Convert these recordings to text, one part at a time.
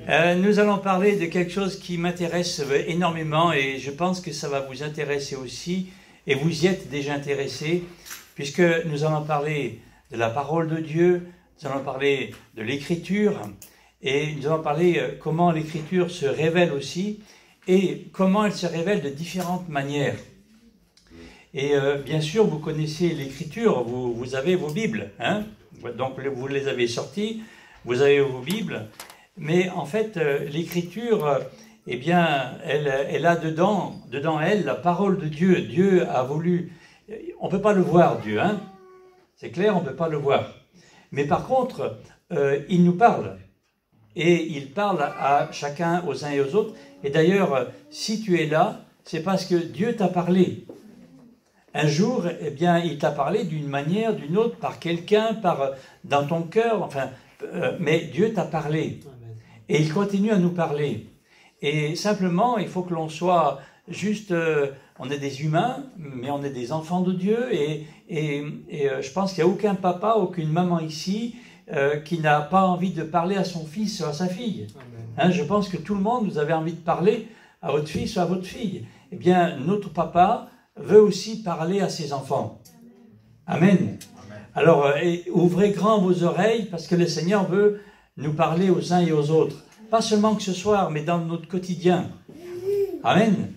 Nous allons parler de quelque chose qui m'intéresse énormément et je pense que ça va vous intéresser aussi et vous y êtes déjà intéressés puisque nous allons parler de la parole de Dieu, nous allons parler de l'écriture et nous allons parler comment l'écriture se révèle aussi et comment elle se révèle de différentes manières. Et bien sûr, vous connaissez l'écriture, vous avez vos Bibles, hein? Donc vous les avez sorties, vous avez vos Bibles. Mais en fait, l'écriture, eh bien, elle a dedans elle la parole de Dieu. Dieu a voulu... On ne peut pas le voir, Dieu, hein? C'est clair, on ne peut pas le voir. Mais par contre, il nous parle. Et il parle à chacun, aux uns et aux autres. Et d'ailleurs, si tu es là, c'est parce que Dieu t'a parlé. Un jour, eh bien, il t'a parlé d'une manière, d'une autre, par quelqu'un, dans ton cœur, enfin... mais Dieu t'a parlé. Et il continue à nous parler. Et simplement, il faut que l'on soit juste... on est des humains, mais on est des enfants de Dieu. Et je pense qu'il n'y a aucun papa, aucune maman ici qui n'a pas envie de parler à son fils ou à sa fille. Hein, je pense que tout le monde, vous avez envie de parler à votre fils ou à votre fille. Eh bien, notre papa veut aussi parler à ses enfants. Amen. Alors, ouvrez grand vos oreilles parce que le Seigneur veut nous parler aux uns et aux autres. Pas seulement que ce soir, mais dans notre quotidien. Amen.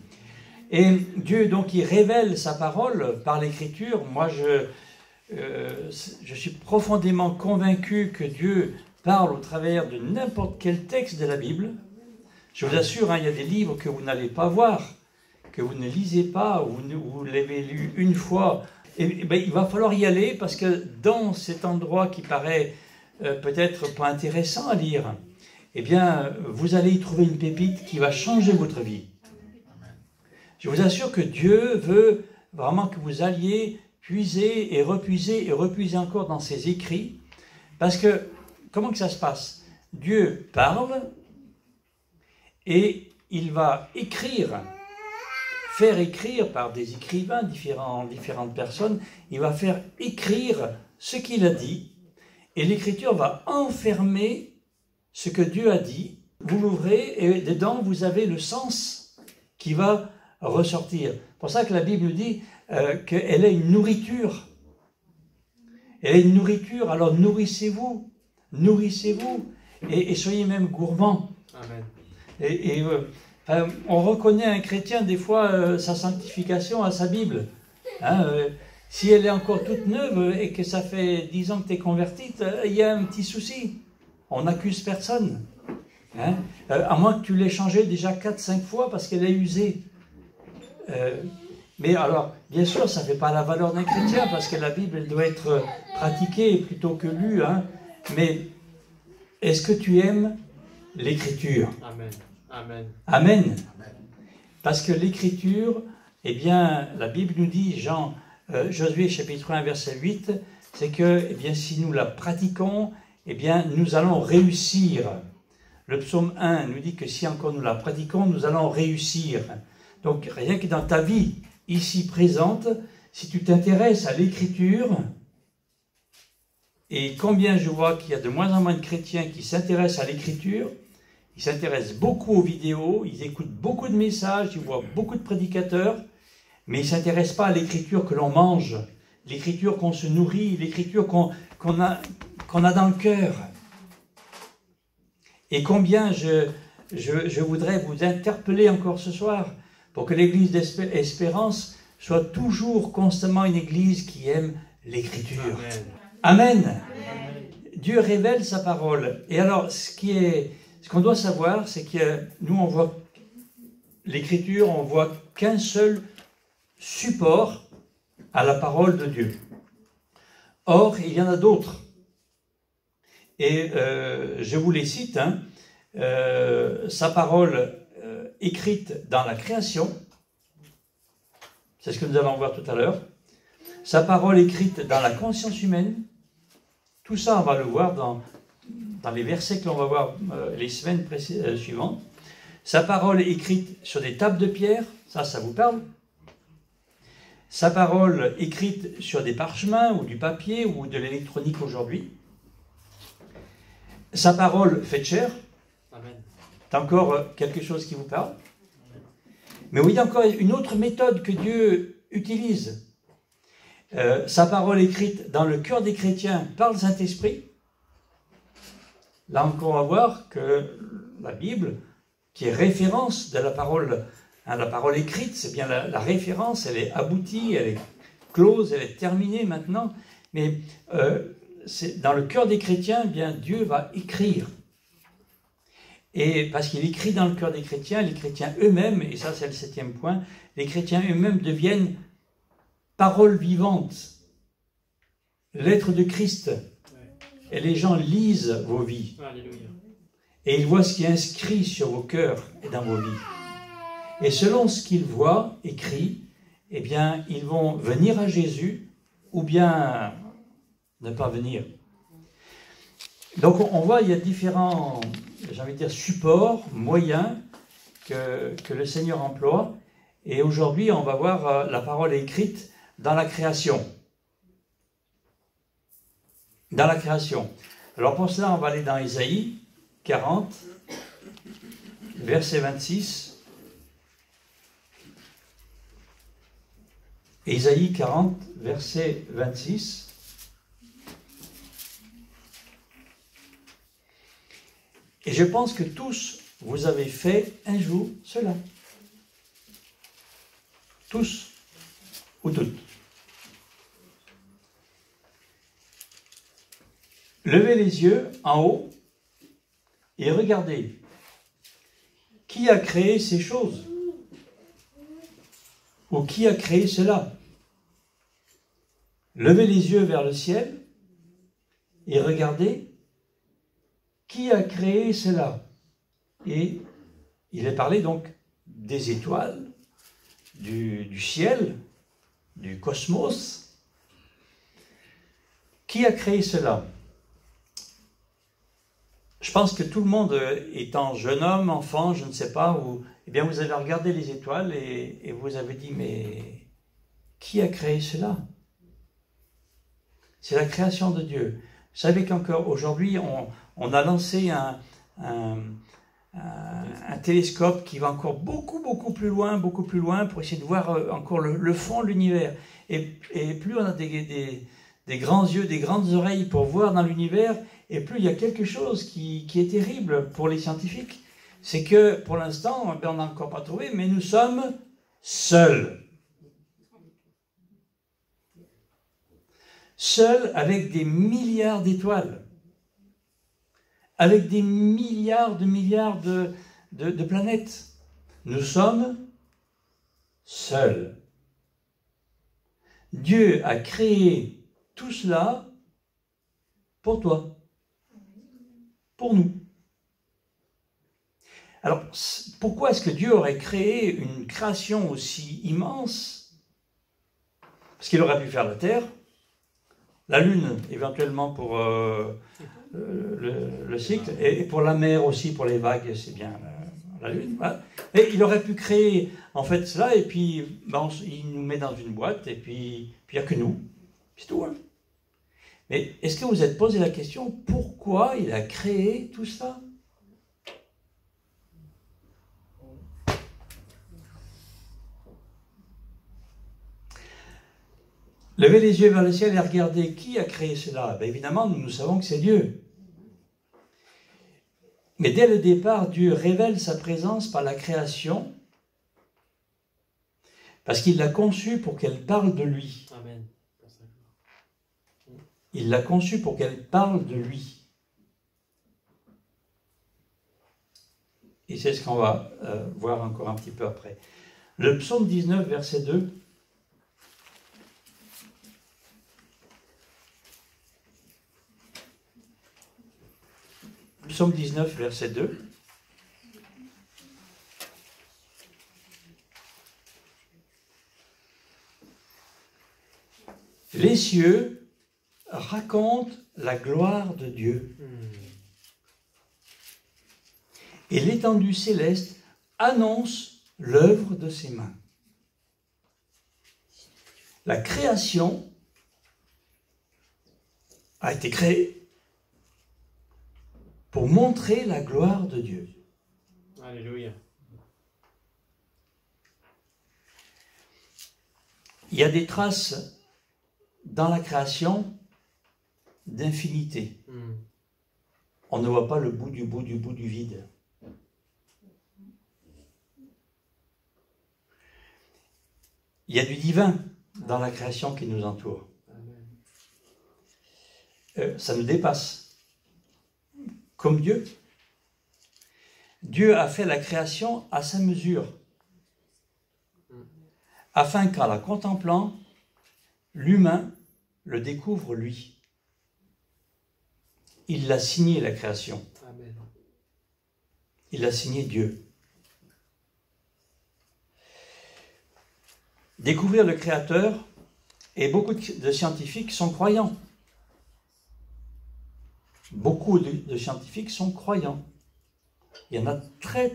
Et Dieu, donc, il révèle sa parole par l'écriture. Moi, je suis profondément convaincu que Dieu parle au travers de n'importe quel texte de la Bible. Je vous assure, hein, il y a des livres que vous n'allez pas voir, que vous ne lisez pas, ou vous l'avez lu une fois. Et ben, il va falloir y aller parce que dans cet endroit qui paraît peut-être pas intéressant à lire, eh bien, vous allez y trouver une pépite qui va changer votre vie. Je vous assure que Dieu veut vraiment que vous alliez puiser et repuiser encore dans ses écrits. Parce que, comment que ça se passe? Dieu parle et il va faire écrire par des écrivains, différentes personnes, il va faire écrire ce qu'il a dit. Et l'écriture va enfermer ce que Dieu a dit. Vous l'ouvrez et dedans, vous avez le sens qui va ressortir. C'est pour ça que la Bible dit qu'elle est une nourriture. Elle est une nourriture, alors nourrissez-vous et soyez même gourmands. Amen. On reconnaît un chrétien des fois sa sanctification à sa Bible. Hein, si elle est encore toute neuve et que ça fait 10 ans que tu es converti, il y a un petit souci. On n'accuse personne. Hein, à moins que tu l'aies changé déjà 4-5 fois parce qu'elle est usée. Mais alors, bien sûr, ça ne fait pas la valeur d'un chrétien parce que la Bible elle doit être pratiquée plutôt que lue. Hein, mais est-ce que tu aimes l'écriture? Amen. Amen. Amen. Parce que l'écriture, eh bien, la Bible nous dit, Josué chapitre 1, verset 8, c'est que, eh bien, si nous la pratiquons, eh bien, nous allons réussir. Le psaume 1 nous dit que si encore nous la pratiquons, nous allons réussir. Donc, rien que dans ta vie, ici présente, si tu t'intéresses à l'écriture, et combien je vois qu'il y a de moins en moins de chrétiens qui s'intéressent à l'écriture, ils s'intéressent beaucoup aux vidéos, ils écoutent beaucoup de messages, ils voient beaucoup de prédicateurs, mais ils ne s'intéressent pas à l'écriture que l'on mange, l'écriture qu'on se nourrit, l'écriture qu'on a dans le cœur. Et combien je voudrais vous interpeller encore ce soir pour que l'église d'Espérance soit toujours constamment une église qui aime l'écriture. Amen. Amen. Dieu révèle sa parole. Et alors, ce qu'on doit savoir, c'est que nous, on voit l'écriture, on voit qu'un seul support à la parole de Dieu. Or, il y en a d'autres. Et je vous les cite. Hein, sa parole écrite dans la création, c'est ce que nous allons voir tout à l'heure. Sa parole écrite dans la conscience humaine. Tout ça, on va le voir dans les versets que l'on va voir les semaines suivantes. Sa parole écrite sur des tables de pierre, ça vous parle? Sa parole écrite sur des parchemins ou du papier ou de l'électronique aujourd'hui. Sa parole faite chair, Amen. C'est encore quelque chose qui vous parle? Mais oui, il y a encore une autre méthode que Dieu utilise. Sa parole écrite dans le cœur des chrétiens par le Saint-Esprit. Là encore, on va voir que la Bible, qui est référence de la parole écrite, c'est bien la référence, elle est aboutie, elle est close, elle est terminée maintenant. Mais dans le cœur des chrétiens, eh bien, Dieu va écrire. Et parce qu'il écrit dans le cœur des chrétiens, les chrétiens eux-mêmes, et ça c'est le 7e point, les chrétiens eux-mêmes deviennent paroles vivantes, lettres de Christ. Et les gens lisent vos vies. Alléluia. Et ils voient ce qui est inscrit sur vos cœurs et dans vos vies. Et selon ce qu'ils voient écrit, eh bien, ils vont venir à Jésus ou bien ne pas venir. Donc on voit, il y a différents, j'ai envie de dire, supports, moyens que le Seigneur emploie. Et aujourd'hui, on va voir la parole écrite dans la création. Dans la création. Alors pour cela, on va aller dans Isaïe 40, verset 26. Isaïe 40, verset 26. Et je pense que tous, vous avez fait un jour cela. Tous ou toutes. Levez les yeux en haut et regardez. Qui a créé ces choses? Ou qui a créé cela? Levez les yeux vers le ciel et regardez. Qui a créé cela? Et il est parlé donc des étoiles, du ciel, du cosmos. Qui a créé cela? Je pense que tout le monde, étant jeune homme, enfant, je ne sais pas, eh bien vous avez regardé les étoiles et vous avez dit, mais qui a créé cela? C'est la création de Dieu. Vous savez qu'encore aujourd'hui, on a lancé un télescope qui va encore beaucoup plus loin pour essayer de voir encore le fond de l'univers. Et plus on a des grands yeux, des grandes oreilles pour voir dans l'univers, et plus il y a quelque chose qui est terrible pour les scientifiques. C'est que pour l'instant, on n'a encore pas trouvé, mais nous sommes seuls. Seuls avec des milliards d'étoiles. Avec des milliards de planètes. Nous sommes seuls. Dieu a créé tout cela pour toi, pour nous. Alors, pourquoi est-ce que Dieu aurait créé une création aussi immense? Parce qu'il aurait pu faire la Terre, la Lune éventuellement pour le cycle, et pour la mer aussi, pour les vagues, c'est bien la Lune. Voilà. Et il aurait pu créer en fait cela, et puis il nous met dans une boîte, et puis il n'y a que nous. C'est tout. Hein. Mais est-ce que vous êtes posé la question, pourquoi il a créé tout ça? Levez les yeux vers le ciel et regardez qui a créé cela. Ben évidemment, nous savons que c'est Dieu. Mais dès le départ, Dieu révèle sa présence par la création, parce qu'il l'a conçue pour qu'elle parle de lui. Amen. Il l'a conçue pour qu'elle parle de lui. Et c'est ce qu'on va voir encore un petit peu après. Le psaume 19, verset 2. Psaume 19, verset 2. Les cieux racontent la gloire de Dieu. Et l'étendue céleste annonce l'œuvre de ses mains. La création a été créée. pour montrer la gloire de Dieu. Alléluia. Il y a des traces dans la création d'infinité. On ne voit pas le bout du vide. Il y a du divin dans la création qui nous entoure. Ça nous dépasse. Comme Dieu. Dieu a fait la création à sa mesure, afin qu'en la contemplant, l'humain le découvre lui. Il l'a signé, la création. Amen. Il l'a signé, Dieu. Découvrir le Créateur, et beaucoup de scientifiques sont croyants. Beaucoup de scientifiques sont croyants. Il y en a très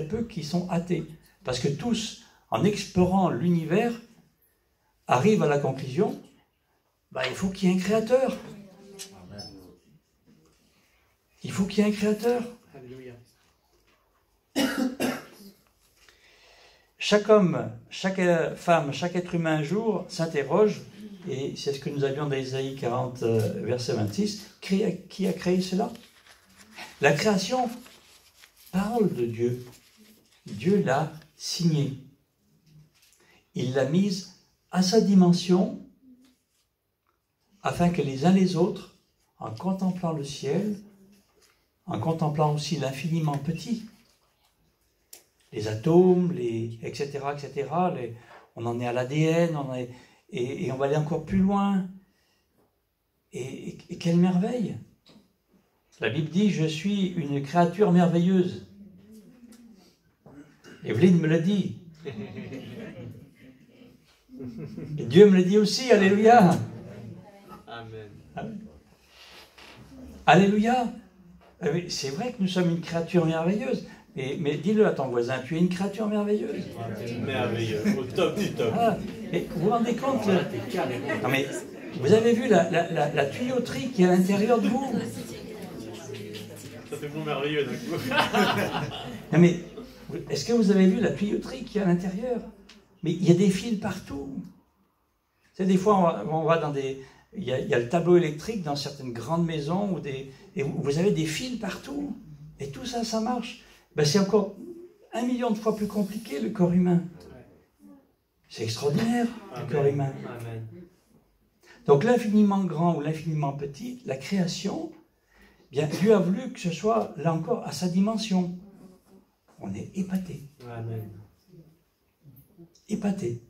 peu qui sont athées. Parce que tous, en explorant l'univers, arrivent à la conclusion, il faut qu'il y ait un créateur. Il faut qu'il y ait un créateur. Alléluia. Chaque homme, chaque femme, chaque être humain un jour s'interroge, et c'est ce que nous avions dans Isaïe 40, verset 26, qui a créé cela? La création parle de Dieu. Dieu l'a signée. Il l'a mise à sa dimension, afin que les uns les autres, en contemplant le ciel, en contemplant aussi l'infiniment petit, les atomes, etc., on en est à l'ADN, et on va aller encore plus loin. Et quelle merveille! La Bible dit, je suis une créature merveilleuse. Evelyne me l'a dit. Et Dieu me le dit aussi, alléluia. Amen. Alléluia. C'est vrai que nous sommes une créature merveilleuse. Mais dis-le à ton voisin, tu es une créature merveilleuse. Merveilleux, au top du top. Ah, et vous vous rendez compte non, mais vous avez vu la tuyauterie qui est à l'intérieur de vous? Ça fait bon merveilleux d'un coup. Non mais, est-ce que vous avez vu la tuyauterie qui est à l'intérieur? Mais il y a des fils partout. Tu sais, des fois, on va dans des... Il y a le tableau électrique dans certaines grandes maisons, et vous avez des fils partout. Et tout ça, ça marche. C'est encore 1 million de fois plus compliqué, le corps humain. C'est extraordinaire, le corps humain. Amen. Donc l'infiniment grand ou l'infiniment petit, la création, bien Dieu a voulu que ce soit, là encore, à sa dimension. On est épaté. Amen. Épaté.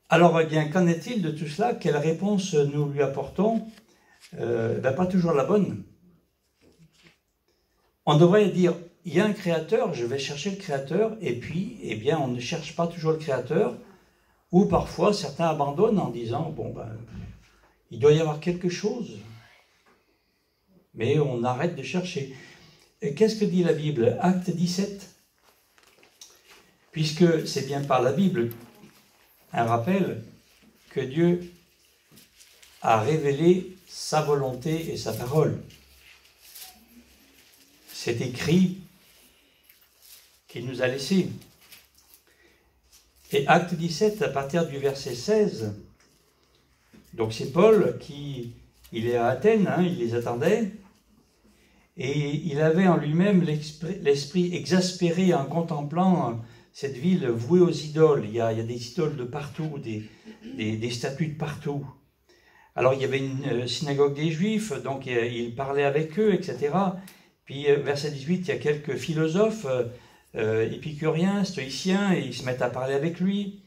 Alors, bien, qu'en est-il de tout cela? Quelle réponse nous lui apportons? Pas toujours la bonne. On devrait dire, il y a un créateur, je vais chercher le créateur, et puis, eh bien, on ne cherche pas toujours le créateur, ou parfois certains abandonnent en disant, il doit y avoir quelque chose, mais on arrête de chercher. Et qu'est-ce que dit la Bible? Acte 17. Puisque c'est bien par la Bible un rappel que Dieu a révélé sa volonté et sa parole. C'est écrit qu'il nous a laissé. Et acte 17, à partir du verset 16, donc c'est Paul il est à Athènes, il les attendait, et il avait en lui-même l'esprit exaspéré en contemplant cette ville vouée aux idoles. Il y a des idoles de partout, des statues de partout. Alors il y avait une synagogue des Juifs, donc il parlait avec eux, etc. Puis, verset 18, il y a quelques philosophes, épicuriens, stoïciens, et ils se mettent à parler avec lui.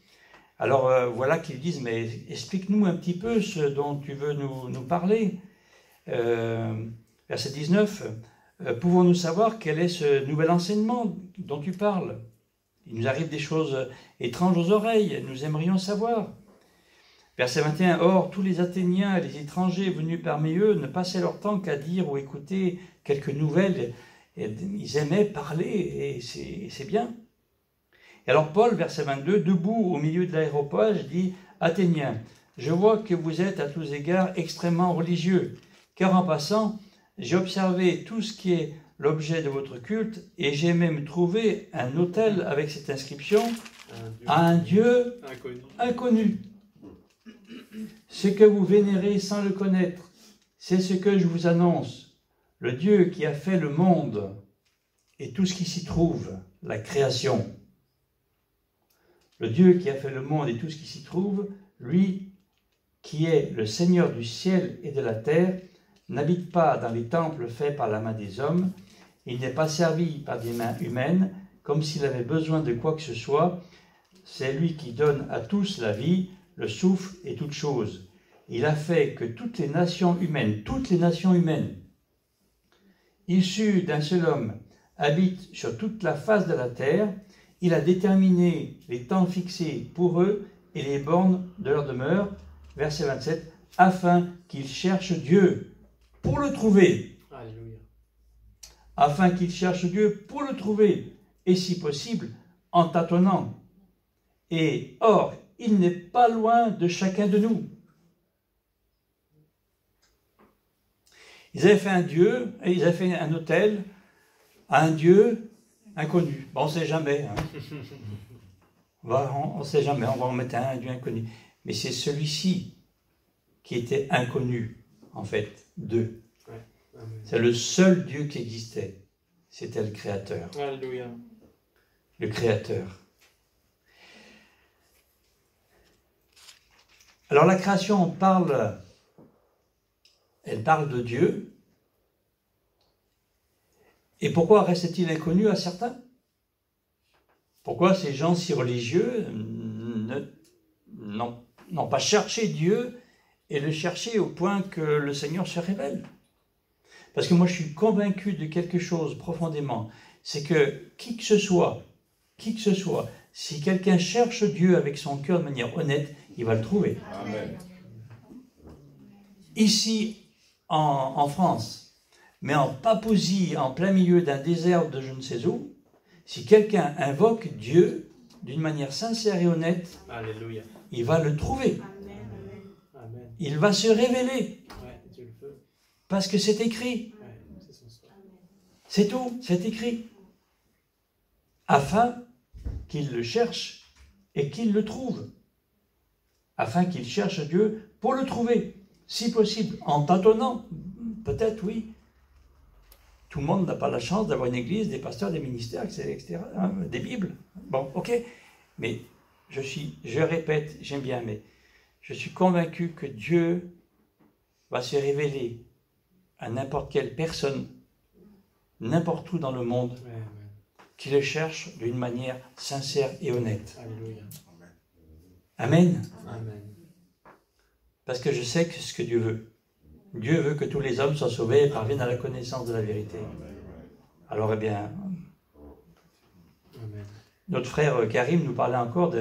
Alors, voilà qu'ils disent, mais explique-nous un petit peu ce dont tu veux nous parler. Verset 19, pouvons-nous savoir quel est ce nouvel enseignement dont tu parles? Il nous arrive des choses étranges aux oreilles, nous aimerions savoir. Verset 21, or, tous les Athéniens et les étrangers venus parmi eux ne passaient leur temps qu'à dire ou écouter quelques nouvelles. Et ils aimaient parler, et c'est bien. Et alors Paul, verset 22, debout au milieu de l'aéropage, dit « Athéniens, je vois que vous êtes à tous égards extrêmement religieux, car en passant, j'ai observé tout ce qui est l'objet de votre culte, et j'ai même trouvé un autel avec cette inscription à un Dieu inconnu. Ce que vous vénérez sans le connaître, c'est ce que je vous annonce. Le Dieu qui a fait le monde et tout ce qui s'y trouve, la création. Le Dieu qui a fait le monde et tout ce qui s'y trouve, lui qui est le Seigneur du ciel et de la terre, n'habite pas dans les temples faits par la main des hommes. Il n'est pas servi par des mains humaines, comme s'il avait besoin de quoi que ce soit. C'est lui qui donne à tous la vie, le souffle et toutes choses. Il a fait que toutes les nations humaines, issues d'un seul homme, habitent sur toute la face de la terre. Il a déterminé les temps fixés pour eux et les bornes de leur demeure, verset 27, afin qu'ils cherchent Dieu pour le trouver. Alléluia. Afin qu'ils cherchent Dieu pour le trouver, et si possible, en tâtonnant. Et or, il n'est pas loin de chacun de nous. Ils avaient fait un Dieu, et ils avaient fait un autel à un Dieu inconnu. Bon, on ne sait jamais. Hein. On ne sait jamais, on va en mettre un Dieu inconnu. Mais c'est celui-ci qui était inconnu, en fait, d'eux. Ouais. C'est le seul Dieu qui existait. C'était le Créateur. Alléluia. Le Créateur. Alors la création elle parle de Dieu. Et pourquoi reste-t-il inconnu à certains? Pourquoi ces gens si religieux n'ont pas cherché Dieu et le chercher au point que le Seigneur se révèle? Parce que moi je suis convaincu de quelque chose profondément, c'est que qui que ce soit, si quelqu'un cherche Dieu avec son cœur de manière honnête, il va le trouver. Amen. Ici, en France, mais en Papouasie, en plein milieu d'un désert de je ne sais où, si quelqu'un invoque Dieu d'une manière sincère et honnête, Alléluia. il va le trouver. Amen. Il va se révéler. Ouais, Dieu le veut. Parce que c'est écrit. Ouais, c'est son sort. C'est tout, c'est écrit. Afin qu'il le cherche et qu'il le trouve. Afin qu'il cherche Dieu pour le trouver, si possible, en tâtonnant. Peut-être, oui. Tout le monde n'a pas la chance d'avoir une église, des pasteurs, des ministères, etc., hein, des Bibles. Bon, ok. Mais je répète, j'aime bien, mais je suis convaincu que Dieu va se révéler à n'importe quelle personne, n'importe où dans le monde, Ouais, amen. qui le cherche d'une manière sincère et honnête. Alléluia. Amen. Amen. Parce que je sais que c'est ce que Dieu veut. Dieu veut que tous les hommes soient sauvés et parviennent à la connaissance de la vérité. Alors, eh bien, Amen. notre frère Karim nous parlait encore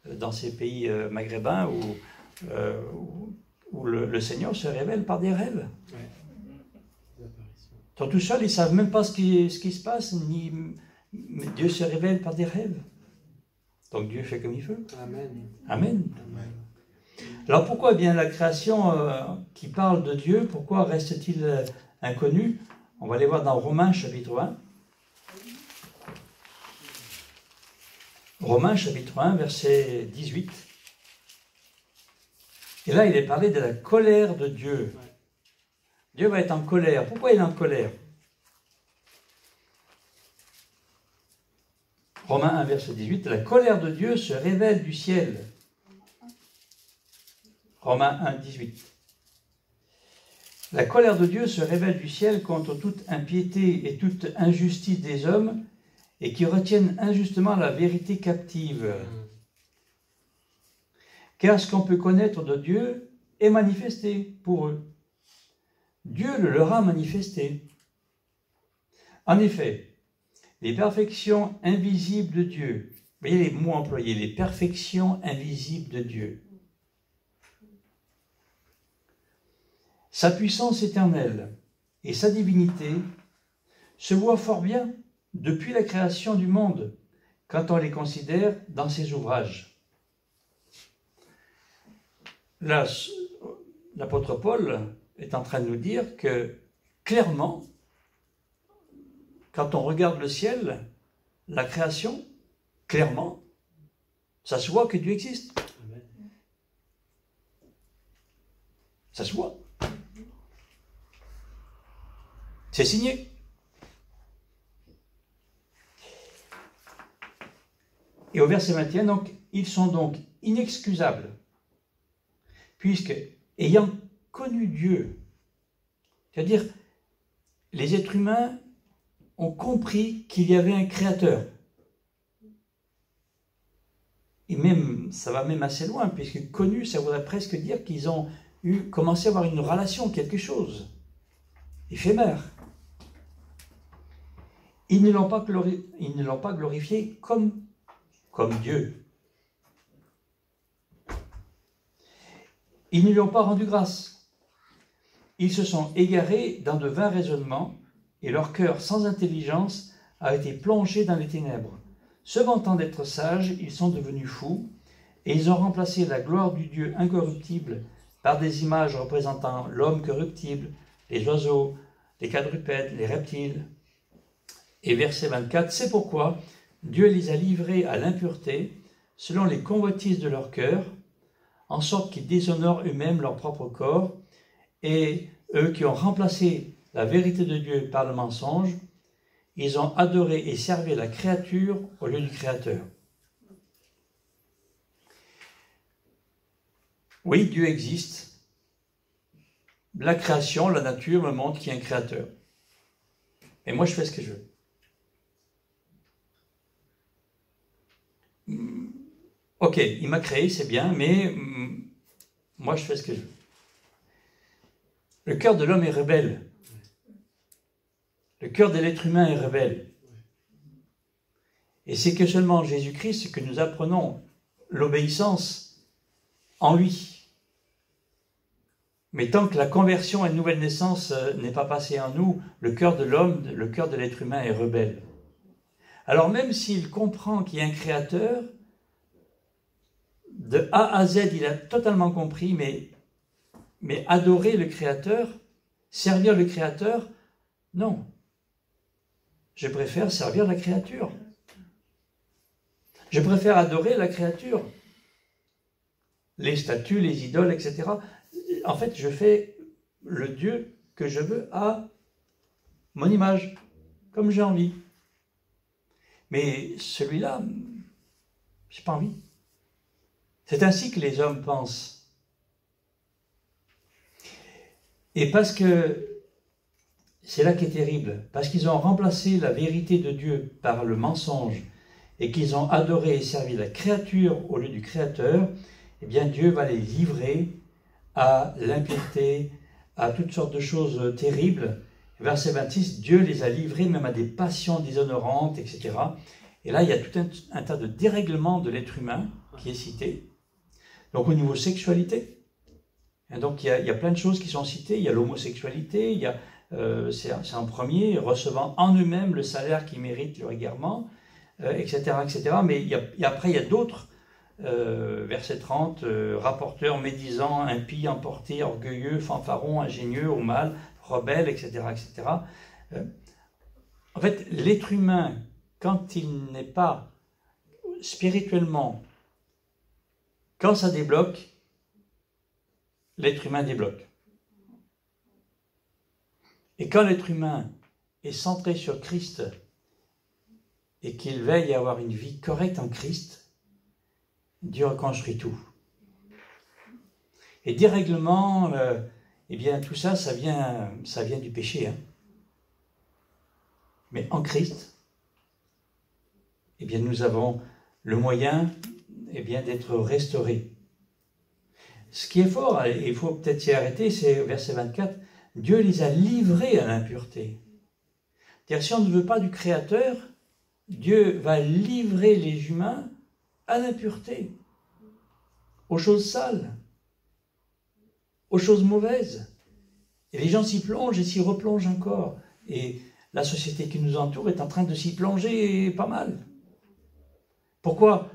dans ces pays maghrébins où le Seigneur se révèle par des rêves. Ouais. Des apparitions. Ils sont tout seuls, ils ne savent même pas ce qui se passe, mais Dieu se révèle par des rêves. Donc Dieu fait comme il veut. Amen. Amen. Amen. Alors pourquoi bien la création qui parle de Dieu, pourquoi reste-t-il inconnu? On va aller voir dans Romains chapitre 1. Romains chapitre 1, verset 18. Et là, il est parlé de la colère de Dieu. Ouais. Dieu va être en colère. Pourquoi il est en colère? Romains 1, verset 18. La colère de Dieu se révèle du ciel. Romains 1, 18. La colère de Dieu se révèle du ciel contre toute impiété et toute injustice des hommes et qui retiennent injustement la vérité captive. Car ce qu'on peut connaître de Dieu est manifesté pour eux. Dieu le leur a manifesté. En effet, les perfections invisibles de Dieu, vous voyez les mots employés, les perfections invisibles de Dieu, sa puissance éternelle et sa divinité se voient fort bien depuis la création du monde, quand on les considère dans ses ouvrages. Là, l'apôtre Paul est en train de nous dire que clairement, quand on regarde le ciel, la création, clairement, ça se voit que Dieu existe. Ça se voit. C'est signé. Et au verset 21, donc, ils sont donc inexcusables, puisque, ayant connu Dieu, c'est-à-dire, les êtres humains ont compris qu'il y avait un créateur. Et même, ça va même assez loin, puisque connu, ça voudrait presque dire qu'ils ont commencé à avoir une relation, quelque chose, éphémère. Ils ne l'ont pas glorifié comme Dieu. Ils ne lui ont pas rendu grâce. Ils se sont égarés dans de vains raisonnements, et leur cœur sans intelligence a été plongé dans les ténèbres. Se vantant d'être sages, ils sont devenus fous, et ils ont remplacé la gloire du Dieu incorruptible par des images représentant l'homme corruptible, les oiseaux, les quadrupèdes, les reptiles. Et verset 24, c'est pourquoi Dieu les a livrés à l'impureté, selon les convoitises de leur cœur, en sorte qu'ils déshonorent eux-mêmes leur propre corps, et eux qui ont remplacé la vérité de Dieu par le mensonge, ils ont adoré et servi la créature au lieu du Créateur. Oui, Dieu existe. La création, la nature me montre qu'il y a un Créateur. Et moi, je fais ce que je veux. Ok, il m'a créé, c'est bien, mais moi, je fais ce que je veux. Le cœur de l'homme est rebelle. Le cœur de l'être humain est rebelle. Et c'est que seulement en Jésus-Christ que nous apprenons l'obéissance en lui. Mais tant que la conversion et la nouvelle naissance n'est pas passée en nous, le cœur de l'homme, le cœur de l'être humain est rebelle. Alors même s'il comprend qu'il y a un créateur, de A à Z, il a totalement compris, mais adorer le créateur, servir le créateur, non. Je préfère servir la créature. Je préfère adorer la créature. Les statues, les idoles, etc. En fait, je fais le Dieu que je veux à mon image, comme j'ai envie. Mais celui-là, j'ai pas envie. C'est ainsi que les hommes pensent. Et parce que c'est là qui est terrible, parce qu'ils ont remplacé la vérité de Dieu par le mensonge et qu'ils ont adoré et servi la créature au lieu du Créateur, eh bien Dieu va les livrer à l'impiété, à toutes sortes de choses terribles. Verset 26, Dieu les a livrés même à des passions déshonorantes, etc. Et là, il y a tout un tas de dérèglements de l'être humain qui est cité. Donc au niveau sexualité, et donc il y a plein de choses qui sont citées. Il y a l'homosexualité, il y a c'est en premier, recevant en eux-mêmes le salaire qu'ils méritent leur égarement, etc., etc. Mais après, il y a d'autres, verset 30, rapporteurs, médisants, impies, emportés, orgueilleux, fanfarons, ingénieux, au mal, rebelles, etc., etc. En fait, l'être humain, quand il n'est pas spirituellement, quand ça débloque, l'être humain débloque. Et quand l'être humain est centré sur Christ et qu'il veille à avoir une vie correcte en Christ, Dieu reconstruit tout. Et dérèglement, eh bien tout ça, ça vient du péché. Hein. Mais en Christ, eh bien nous avons le moyen eh bien, d'être restaurés. Ce qui est fort, et il faut peut-être s'y arrêter, c'est verset 24, Dieu les a livrés à l'impureté. C'est-à-dire, si on ne veut pas du Créateur, Dieu va livrer les humains à l'impureté, aux choses sales, aux choses mauvaises. Et les gens s'y plongent et s'y replongent encore. Et la société qui nous entoure est en train de s'y plonger pas mal. Pourquoi ?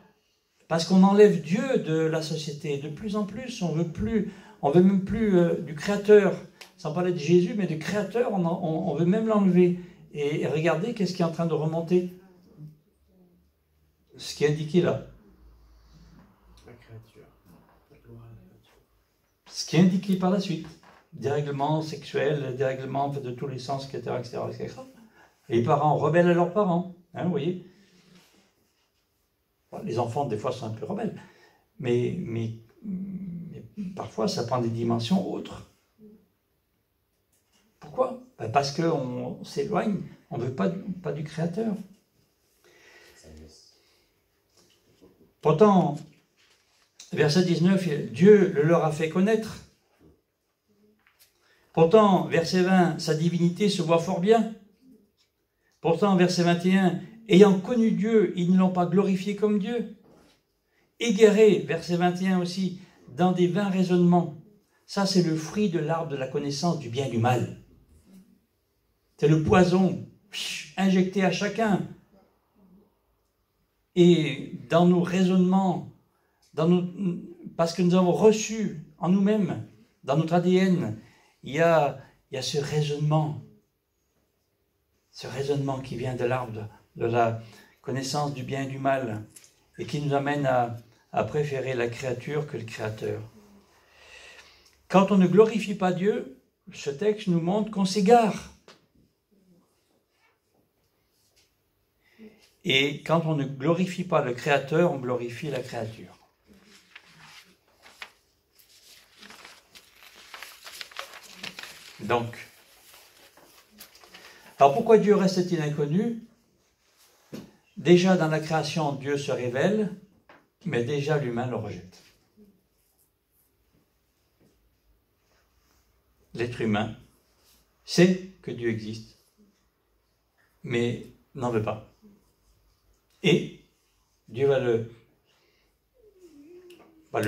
Parce qu'on enlève Dieu de la société. De plus en plus, on veut même plus du Créateur. sans parler de Jésus, mais de créateur, on veut même l'enlever. Et regardez qu'est-ce qui est en train de remonter. Ce qui est indiqué là. La créature. La gloire à la créature. Ce qui est indiqué par la suite. Dérèglement sexuel, dérèglement de tous les sens, etc., etc., etc. Les parents rebelles à leurs parents. Hein, vous voyez. Bon, les enfants, des fois, sont un peu rebelles. Mais parfois, ça prend des dimensions autres. Pourquoi? Ben parce qu'on s'éloigne, on ne veut pas du Créateur. Pourtant, verset 19, Dieu le leur a fait connaître. Pourtant, verset 20, sa divinité se voit fort bien. Pourtant, verset 21, ayant connu Dieu, ils ne l'ont pas glorifié comme Dieu. Égarés, verset 21 aussi, dans des vains raisonnements. Ça, c'est le fruit de l'arbre de la connaissance du bien et du mal. C'est le poison injecté à chacun. Et dans nos raisonnements, parce que nous avons reçu en nous-mêmes, dans notre ADN, il y a ce raisonnement qui vient de l'arbre de la connaissance du bien et du mal, et qui nous amène à préférer la créature que le Créateur. Quand on ne glorifie pas Dieu, ce texte nous montre qu'on s'égare. Et quand on ne glorifie pas le Créateur, on glorifie la créature. Donc, alors pourquoi Dieu reste-t-il inconnu? Déjà dans la création, Dieu se révèle, mais déjà l'humain le rejette. L'être humain sait que Dieu existe, mais n'en veut pas. Et Dieu va le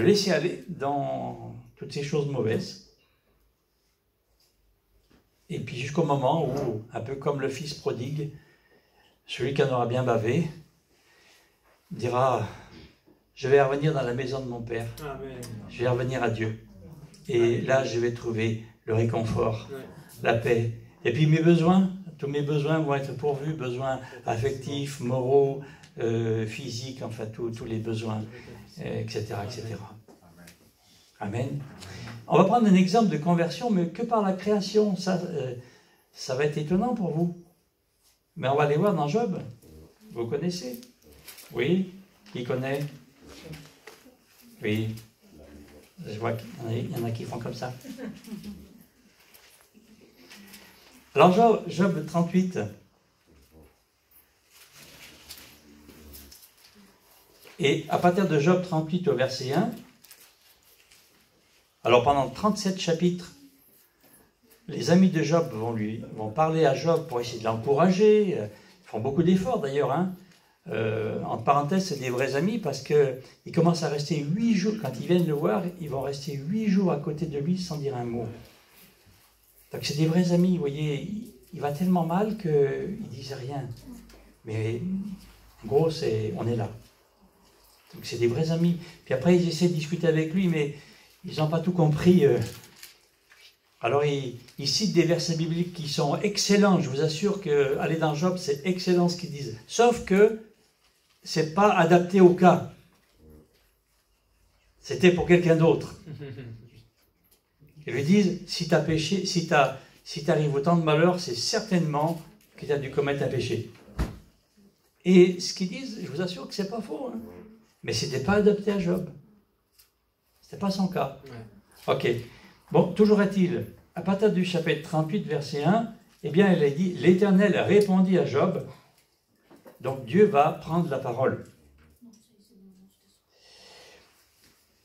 laisser aller dans toutes ces choses mauvaises. Et puis jusqu'au moment où, un peu comme le fils prodigue, celui qui en aura bien bavé, dira « Je vais revenir dans la maison de mon Père. Amen. Je vais revenir à Dieu. Et là, je vais trouver le réconfort, la paix. Et puis mes besoins, tous mes besoins vont être pourvus, besoins affectifs, moraux, physiques, enfin tous les besoins, etc., etc. Amen. On va prendre un exemple de conversion, mais que par la création. Ça va être étonnant pour vous. Mais on va aller voir dans Job. Vous connaissez? Oui? Qui connaît? Oui. Je vois qu'il y en a qui font comme ça. Alors Job 38. Et à partir de Job 38 au verset 1, alors pendant 37 chapitres, les amis de Job vont parler à Job pour essayer de l'encourager. Ils font beaucoup d'efforts d'ailleurs. Hein. Entre parenthèses, c'est des vrais amis parce qu'ils commencent à rester 8 jours. Quand ils viennent le voir, ils vont rester 8 jours à côté de lui sans dire un mot. Donc c'est des vrais amis. Vous voyez, il va tellement mal qu'ils ne disent rien. Mais en gros, on est là. Donc c'est des vrais amis. Puis après, ils essaient de discuter avec lui, mais ils n'ont pas tout compris. Alors, ils citent des versets bibliques qui sont excellents. Je vous assure qu'aller dans Job, c'est excellent ce qu'ils disent. Sauf que ce n'est pas adapté au cas. C'était pour quelqu'un d'autre. Ils lui disent, si tu as péché, si t'arrives autant de malheur, c'est certainement que tu as dû commettre un péché. Et ce qu'ils disent, je vous assure que ce n'est pas faux. Hein. Mais ce n'était pas adapté à Job. Ce n'était pas son cas. Ouais. Ok. Bon, toujours est-il, à partir du chapitre 38, verset 1, eh bien, elle a dit, l'Éternel répondit à Job. Donc Dieu va prendre la parole.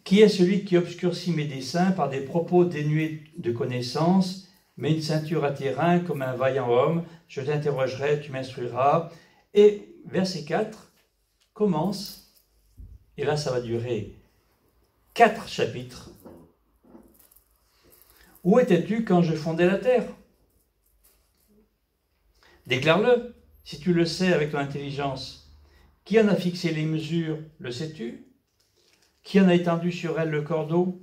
Qui est celui qui obscurcit mes desseins par des propos dénués de connaissance, met une ceinture à tes reins comme un vaillant homme, je t'interrogerai, tu m'instruiras. Et verset 4 commence, et là ça va durer 4 chapitres. Où étais-tu quand je fondais la terre? Déclare-le, si tu le sais avec ton intelligence. Qui en a fixé les mesures, le sais-tu? Qui en a étendu sur elle le cordeau?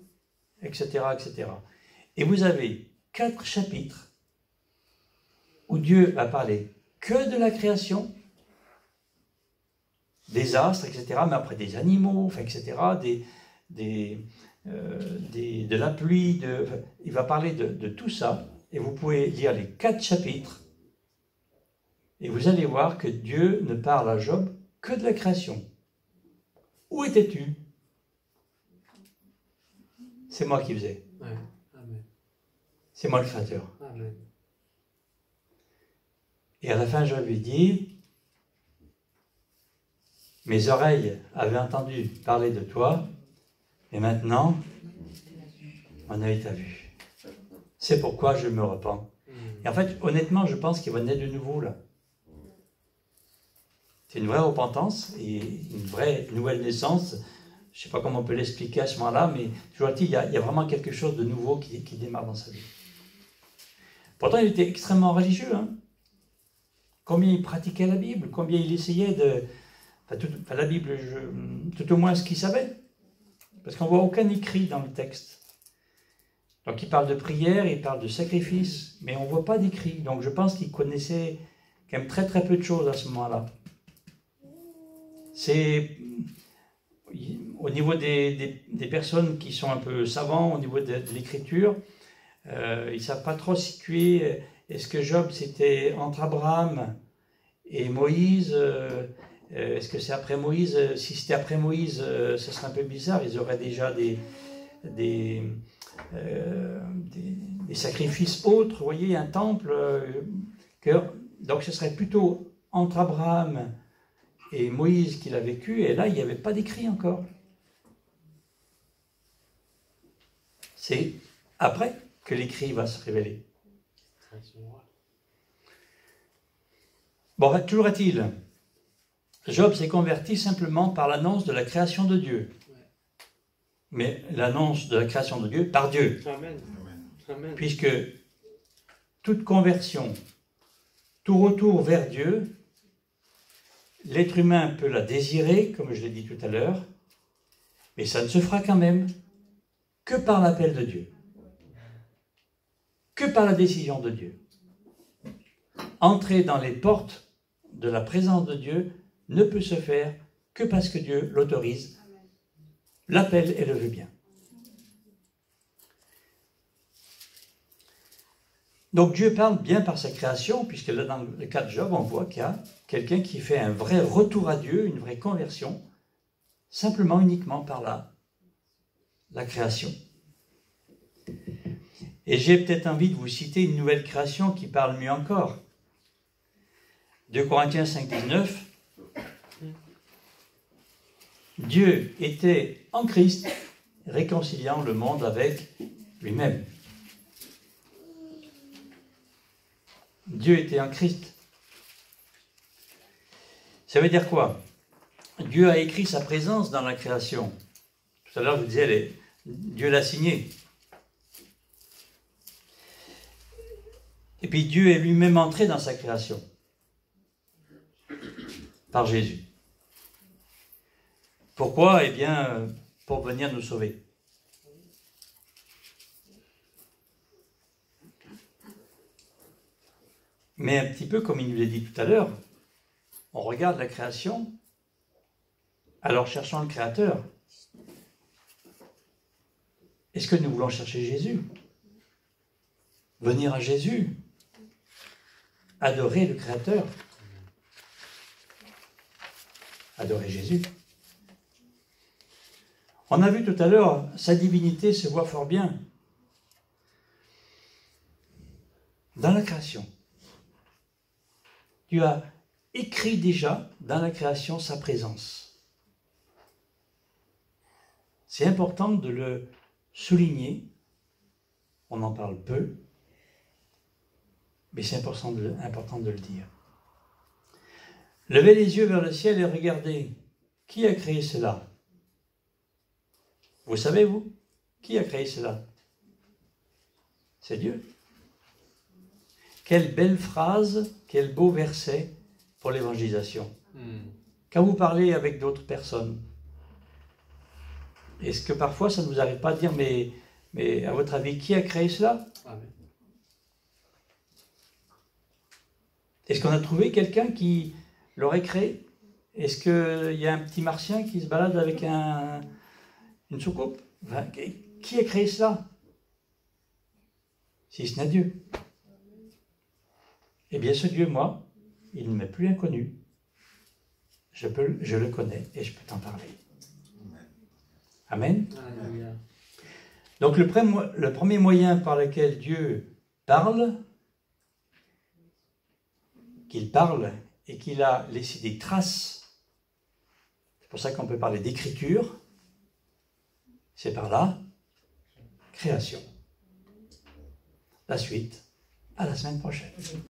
Etc., etc. Et vous avez 4 chapitres où Dieu va parler que de la création, des astres, etc., mais après des animaux, enfin, etc., de la pluie, il va parler de tout ça, et vous pouvez lire les 4 chapitres, et vous allez voir que Dieu ne parle à Job que de la création. Où étais-tu? C'est moi qui faisais. Ouais. Amen. C'est moi le créateur. Amen. Et à la fin, Job lui dit, mes oreilles avaient entendu parler de toi, et maintenant, mon œil t'a vu. C'est pourquoi je me repens. Et en fait, honnêtement, je pense qu'il va naître de nouveau là. C'est une vraie repentance et une vraie nouvelle naissance. Je ne sais pas comment on peut l'expliquer à ce moment-là, mais toujours il y a vraiment quelque chose de nouveau qui démarre dans sa vie. Pourtant, il était extrêmement religieux. Hein. Combien il pratiquait la Bible, combien il essayait de... Enfin, la Bible, tout au moins ce qu'il savait. Parce qu'on ne voit aucun écrit dans le texte. Donc il parle de prière, il parle de sacrifice, mais on ne voit pas d'écrit. Donc je pense qu'il connaissait quand même très très peu de choses à ce moment-là. C'est au niveau des personnes qui sont un peu savants, au niveau de l'écriture, ils ne savent pas trop situer, est-ce que Job c'était entre Abraham et Moïse, est-ce que c'est après Moïse? Si c'était après Moïse, ce serait un peu bizarre, ils auraient déjà des sacrifices autres, vous voyez, un temple, donc ce serait plutôt entre Abraham et Moïse qu'il a vécu, et là il n'y avait pas d'écrit encore. C'est après que l'écrit va se révéler. Bon, toujours est-il, Job s'est converti simplement par l'annonce de la création de Dieu. Mais l'annonce de la création de Dieu par Dieu. Amen. Amen. Puisque toute conversion, tout retour vers Dieu, l'être humain peut la désirer, comme je l'ai dit tout à l'heure, mais ça ne se fera quand même que par l'appel de Dieu, que par la décision de Dieu. Entrer dans les portes de la présence de Dieu ne peut se faire que parce que Dieu l'autorise, l'appelle et le veut bien. Donc Dieu parle bien par sa création, puisque là dans le cas de Job, on voit qu'il y a quelqu'un qui fait un vrai retour à Dieu, une vraie conversion, simplement, uniquement par la création. Et j'ai peut-être envie de vous citer une nouvelle création qui parle mieux encore. 2 Corinthiens 5, 19. Dieu était en Christ, réconciliant le monde avec lui-même. Dieu était en Christ. Ça veut dire quoi? Dieu a écrit sa présence dans la création. Tout à l'heure, je vous disais, Dieu l'a signé. Et puis Dieu est lui-même entré dans sa création. Par Jésus. Pourquoi? Eh bien, pour venir nous sauver. Mais un petit peu comme il nous l'a dit tout à l'heure, on regarde la création, alors cherchons le Créateur. Est-ce que nous voulons chercher Jésus? Venir à Jésus? Adorer le Créateur? Adorer Jésus? On a vu tout à l'heure, sa divinité se voit fort bien dans la création. Dieu a écrit déjà dans la création sa présence. C'est important de le souligner. On en parle peu, mais c'est important de le dire. Levez les yeux vers le ciel et regardez. Qui a créé cela? Vous savez, vous? Qui a créé cela? C'est Dieu. Quelle belle phrase, quel beau verset pour l'évangélisation. Quand vous parlez avec d'autres personnes, est-ce que parfois ça ne vous arrive pas de dire, mais à votre avis, qui a créé cela? Amen. Est-ce qu'on a trouvé quelqu'un qui l'aurait créé? Est-ce qu'il y a un petit martien qui se balade avec une soucoupe? Enfin, qui a créé cela? Si ce n'est Dieu. Eh bien, ce Dieu, moi, il ne m'est plus inconnu. Je le connais et je peux t'en parler. Amen. Alléluia. Donc, le premier moyen par lequel Dieu parle, qu'il parle et qu'il a laissé des traces, c'est pour ça qu'on peut parler d'écriture, c'est par la création. La suite, à la semaine prochaine.